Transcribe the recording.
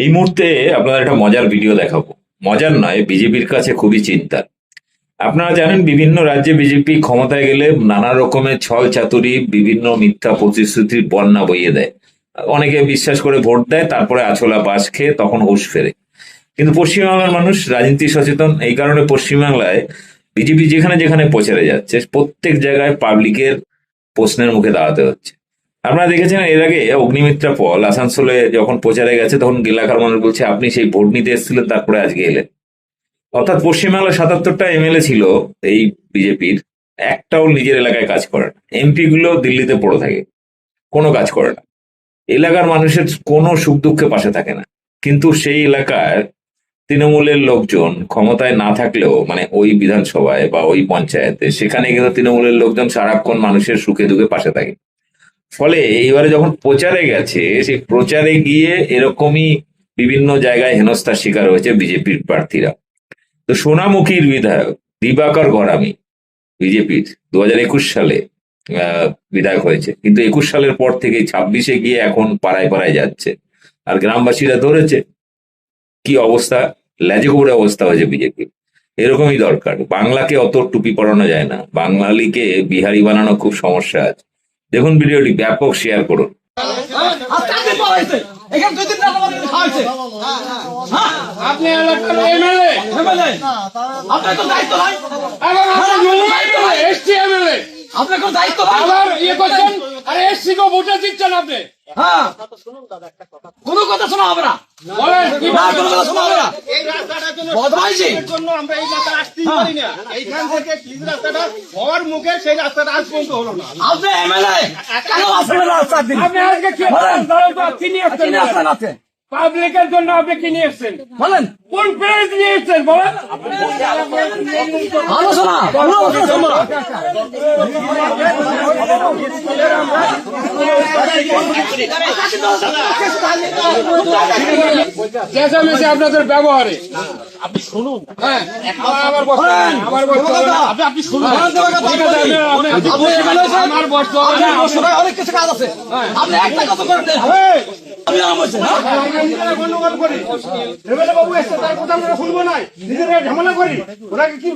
এই মুহূর্তে আপনাদের একটা মজার ভিডিও দেখাবো। মজার নয়, বিজেপির কাছে খুবই চিন্তার। আপনারা জানেন বিভিন্ন রাজ্যে বিজেপি ক্ষমতায় গেলে নানা রকমের ছল চাতুরি, বিভিন্ন মিথ্যা প্রতিশ্রুতির বন্যা বইয়ে দেয়। অনেকে বিশ্বাস করে ভোট দেয়, তারপরে আছলা বাস খেয়ে তখন হুঁশ ফেরে। কিন্তু পশ্চিমবাংলার মানুষ রাজনীতি সচেতন, এই কারণে পশ্চিমবাংলায় বিজেপি যেখানে যেখানে প্রচারে যাচ্ছে প্রত্যেক জায়গায় পাবলিকের প্রশ্নের মুখে দাঁড়াতে হচ্ছে। আপনারা দেখেছেন এর আগে অগ্নিমিত্রা পল আসানসোলে যখন প্রচারে গেছে তখন এলাকার মানুষ বলছে আপনি সেই ভোট নিতে এসেছিলেন তারপরে আজকে এলেন। অর্থাৎ পশ্চিমবাংলার ৭৭টা এমএলএ ছিল এই বিজেপির, একটাও নিজের এলাকায় কাজ করে না। এমপি গুলো দিল্লিতে পড়ে থাকে, কোনো কাজ করে না, এলাকার মানুষের কোনো সুখ দুঃখে পাশে থাকে না। কিন্তু সেই এলাকার তৃণমূলের লোকজন ক্ষমতায় না থাকলেও, মানে ওই বিধানসভায় বা ওই পঞ্চায়েতে, সেখানে কিন্তু তৃণমূলের লোকজন সারাক্ষণ মানুষের সুখে দুঃখে পাশে থাকে। ফলে এইবারে যখন প্রচারে গেছে, সেই প্রচারে গিয়ে এরকমই বিভিন্ন জায়গায় হেনস্থার শিকার হয়েছে বিজেপির প্রার্থীরা। তো সোনামুখীর বিধায়ক দিবাকর ঘরামি বিজেপির 2021 সালে বিধায়ক হয়েছে, কিন্তু 21 সালের পর থেকে 26-এ গিয়ে এখন পাড়ায় পাড়ায় যাচ্ছে। আর গ্রামবাসীরা ধরেছে কি অবস্থা, লেজে গোবরে অবস্থা হয়েছে বিজেপি। এরকমই দরকার। বাংলাকে অত টুপি পরানো যায় না, বাঙালিকে বিহারি বানানো খুব সমস্যা আছে। দেখুন ভিডিওটি, ব্যাপক শেয়ার করুন। আপনি এলাকার এমএলএ, আপনার তো দায়িত্ব নাই। এসছি এমএলএ, আপনার কোন দায়িত্ব নাই। আবার ইয়ে করছেন, আরে এসছি গো ভোটে জিতছেন আপনি। হ্যাঁ, কোনো কথা শোনা হবে না। বলেন কি না, কোনো কথা শোনা হবে না। এই রাস্তাটার জন্য, বদমাইশির জন্য আমরা এই রাস্তা আসতেই পারি না। এইখান থেকে ঠিক রাস্তাটা হওয়ার মুখে সেই রাস্তাটা আজ পর্যন্ত হলো না। আপনি এমএলএ, কেন আসবেন রাস্তা দিন? আপনি আজকে কি বলেন? কি নিয়ে আসছেন? আপনি পাবলিকের জন্য আপনি কি নিয়ে এসছেন বলেন? কোন প্রেস নিয়ে এসছেন বলেন? আলোচনা চেঁচামেচি আপনাদের ব্যবহারে আপনি শুনুন। হ্যাঁ, আমার বসেন, আমার বসেন, আপনি শুনুন। আমার বসেন, অনেক কিছু কাজ আছে, আপনি একটা কথা করেন। আমি গন্ডগোল করি, বাবু এসছে তার কথা আমরা শুনবো না, নিজেরা ঝামেলা করি, ওরা কি